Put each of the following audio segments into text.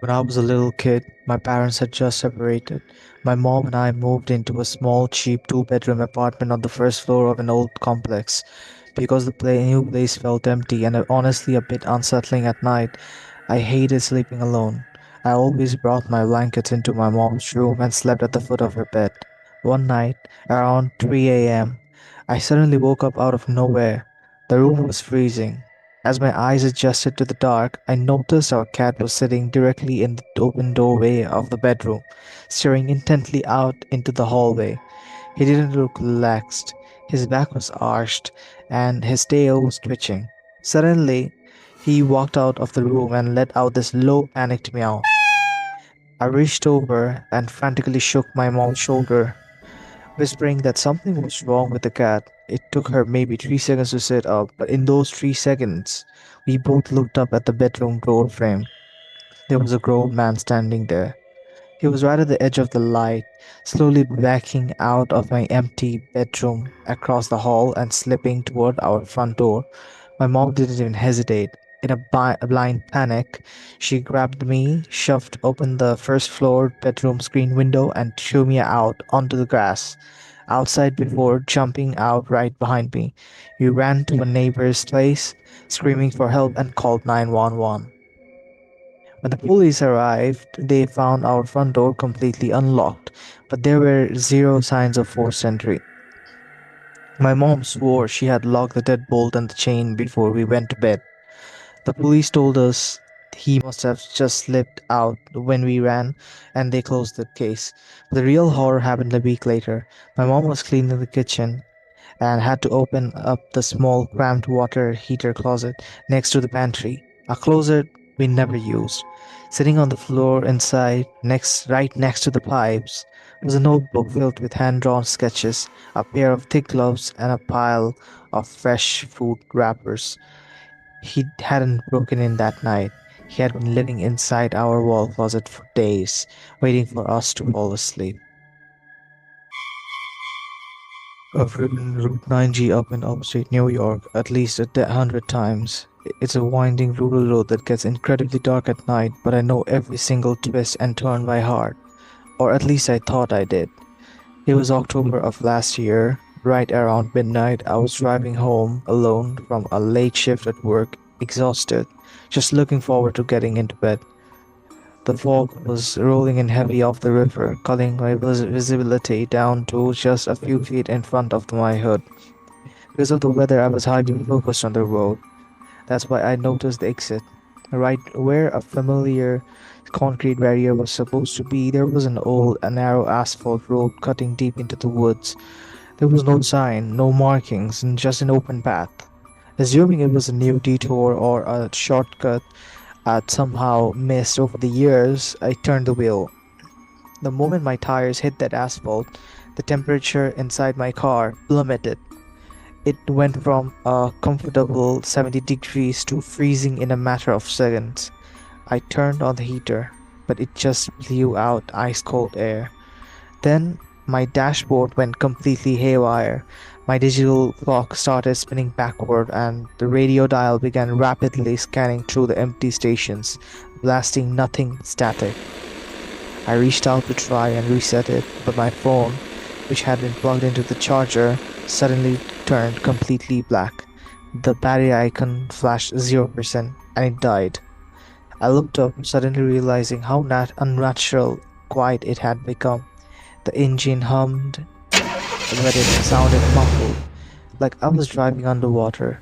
When I was a little kid, my parents had just separated. My mom and I moved into a small, cheap two-bedroom apartment on the first floor of an old complex. Because the new place felt empty and honestly a bit unsettling at night, I hated sleeping alone. I always brought my blankets into my mom's room and slept at the foot of her bed. One night, around 3 a.m., I suddenly woke up out of nowhere. The room was freezing. As my eyes adjusted to the dark, I noticed our cat was sitting directly in the open doorway of the bedroom, staring intently out into the hallway. He didn't look relaxed. His back was arched, and his tail was twitching. Suddenly, he walked out of the room and let out this low, panicked meow. I reached over and frantically shook my mom's shoulder, whispering that something was wrong with the cat. It took her maybe 3 seconds to sit up, but in those 3 seconds, we both looked up at the bedroom door frame. There was a grown man standing there. He was right at the edge of the light, slowly backing out of my empty bedroom across the hall and slipping toward our front door. My mom didn't even hesitate. In a blind panic, she grabbed me, shoved open the first floor bedroom screen window, and threw me out onto the grass outside before jumping out right behind me. We ran to a neighbor's place, screaming for help, and called 911. When the police arrived, they found our front door completely unlocked, but there were zero signs of forced entry. My mom swore she had locked the deadbolt and the chain before we went to bed. The police told us he must have just slipped out when we ran, and they closed the case. The real horror happened a week later. My mom was cleaning the kitchen and had to open up the small cramped water heater closet next to the pantry, a closet we never used. Sitting on the floor inside, right next to the pipes, was a notebook filled with hand-drawn sketches, a pair of thick gloves, and a pile of fresh food wrappers. He hadn't broken in that night. He had been living inside our wall closet for days, waiting for us to fall asleep. I've ridden Route 9G up in upstate New York at least 100 times. It's a winding rural road that gets incredibly dark at night, but I know every single twist and turn by heart. Or at least I thought I did. It was October of last year. Right around midnight, I was driving home alone from a late shift at work, exhausted, just looking forward to getting into bed. The fog was rolling in heavy off the river, culling my visibility down to just a few feet in front of my hood. Because of the weather, I was hardly focused on the road. That's why I noticed the exit. Right where a familiar concrete barrier was supposed to be, there was an old, narrow asphalt road cutting deep into the woods. There was no sign, no markings, and just an open path. Assuming it was a new detour or a shortcut I'd somehow missed over the years, I turned the wheel. The moment my tires hit that asphalt, the temperature inside my car plummeted. It went from a comfortable 70 degrees to freezing in a matter of seconds. I turned on the heater, but it just blew out ice cold air. Then my dashboard went completely haywire. My digital clock started spinning backward, and the radio dial began rapidly scanning through the empty stations, blasting nothing but static. I reached out to try and reset it, but my phone, which had been plugged into the charger, suddenly turned completely black. The battery icon flashed 0% and it died. I looked up, suddenly realizing how unnatural quiet it had become. The engine hummed, but it sounded muffled, like I was driving underwater.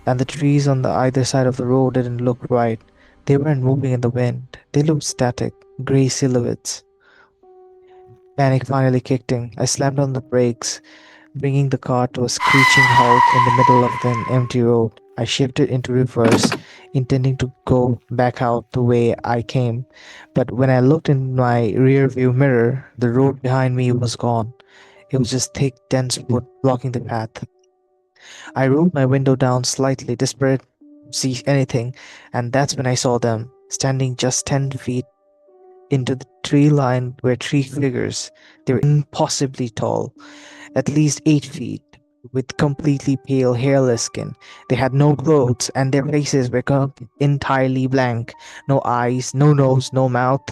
And the trees on the either side of the road didn't look right. They weren't moving in the wind. They looked static, gray silhouettes. Panic finally kicked in. I slammed on the brakes, bringing the car to a screeching halt in the middle of the empty road. I shifted into reverse, intending to go back out the way I came. But when I looked in my rear view mirror, the road behind me was gone. It was just thick, dense wood blocking the path. I rolled my window down slightly, desperate to see anything, and that's when I saw them, standing just 10 feet into the tree line were three figures. They were impossibly tall, at least 8 feet. with completely pale, hairless skin. They had no clothes, and their faces were entirely blank. No eyes, no nose, no mouth,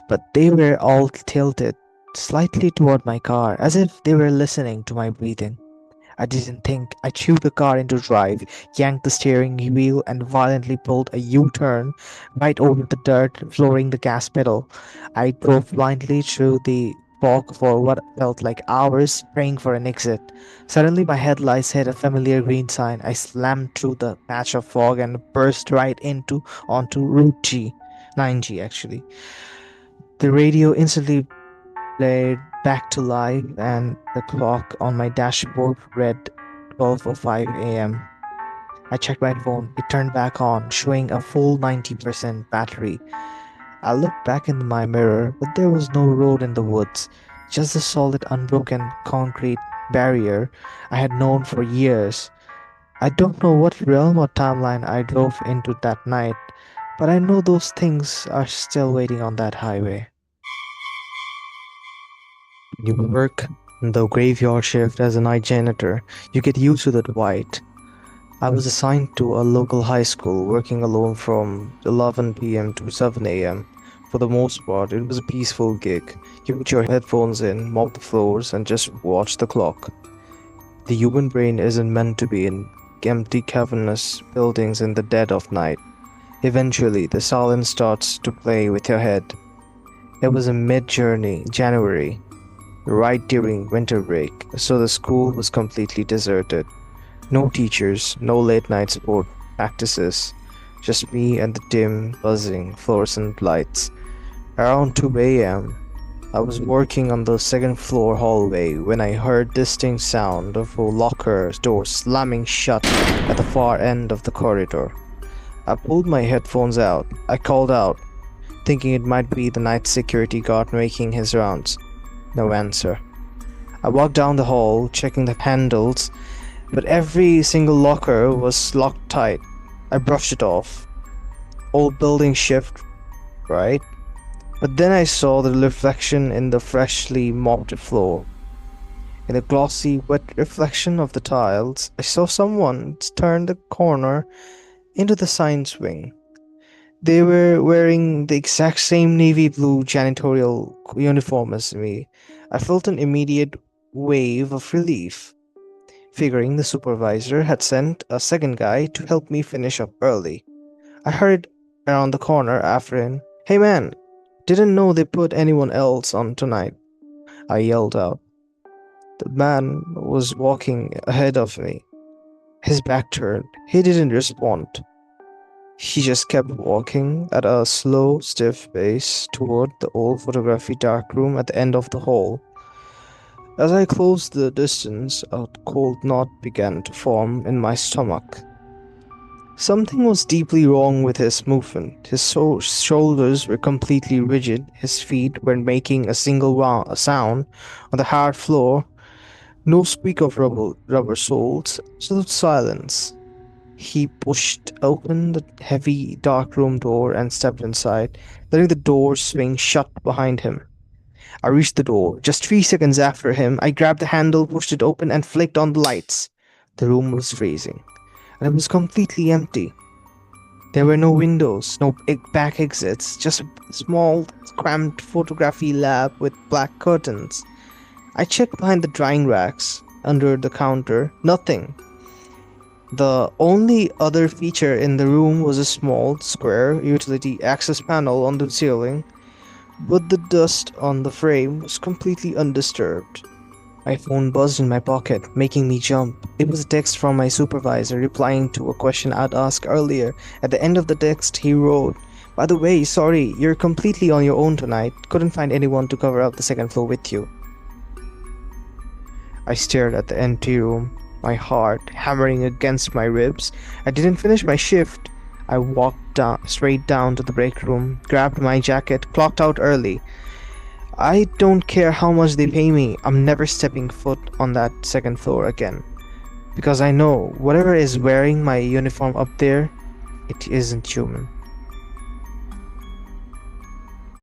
but they were all tilted slightly toward my car, as if they were listening to my breathing. I didn't think. I chewed the car into drive, yanked the steering wheel, and violently pulled a U turn right over the dirt, flooring the gas pedal. I drove blindly through the fog for what felt like hours, praying for an exit. Suddenly, my headlights hit a familiar green sign. I slammed through the patch of fog and burst right into onto Route G, 9G actually. The radio instantly played back to life, and the clock on my dashboard read 12:05 a.m. I checked my phone. It turned back on, showing a full 90% battery. I looked back in my mirror, but there was no road in the woods, just the solid, unbroken concrete barrier I had known for years. I don't know what realm or timeline I drove into that night, but I know those things are still waiting on that highway. You work the graveyard shift as a night janitor. You get used to that white. I was assigned to a local high school, working alone from 11 p.m. to 7 a.m. For the most part, it was a peaceful gig. You put your headphones in, mop the floors, and just watch the clock. The human brain isn't meant to be in empty, cavernous buildings in the dead of night. Eventually, the silence starts to play with your head. It was a mid-journey, January, right during winter break, so the school was completely deserted. No teachers, no late night sport practices, just me and the dim, buzzing fluorescent lights. Around 2 a.m., I was working on the second floor hallway when I heard distinct sound of a locker door slamming shut at the far end of the corridor. I pulled my headphones out. I called out, thinking it might be the night security guard making his rounds. No answer. I walked down the hall, checking the handles, but every single locker was locked tight. I brushed it off. Old building shift, right? But then I saw the reflection in the freshly mopped floor. In the glossy, wet reflection of the tiles, I saw someone turn the corner into the science wing. They were wearing the exact same navy blue janitorial uniform as me. I felt an immediate wave of relief, figuring the supervisor had sent a second guy to help me finish up early. I hurried around the corner after him. "Hey man, didn't know they put anyone else on tonight," I yelled out. The man was walking ahead of me, his back turned. He didn't respond. He just kept walking at a slow, stiff pace toward the old photography darkroom at the end of the hall. As I closed the distance, a cold knot began to form in my stomach. Something was deeply wrong with his movement. His shoulders were completely rigid, his feet weren't making a single sound on the hard floor. No squeak of rubber soles, absolute silence. He pushed open the heavy darkroom door and stepped inside, letting the door swing shut behind him. I reached the door. Just 3 seconds after him, I grabbed the handle, pushed it open, and flicked on the lights. The room was freezing, and it was completely empty. There were no windows, no back exits, just a small, cramped photography lab with black curtains. I checked behind the drying racks, under the counter, nothing. The only other feature in the room was a small, square utility access panel on the ceiling, but the dust on the frame was completely undisturbed. My phone buzzed in my pocket, making me jump. It was a text from my supervisor replying to a question I'd asked earlier. At the end of the text, he wrote, "By the way, sorry, you're completely on your own tonight. Couldn't find anyone to cover up the second floor with you." I stared at the empty room, my heart hammering against my ribs. I didn't finish my shift. I walked straight down to the break room, grabbed my jacket, clocked out early. I don't care how much they pay me, I'm never stepping foot on that second floor again. Because I know whatever is wearing my uniform up there, it isn't human.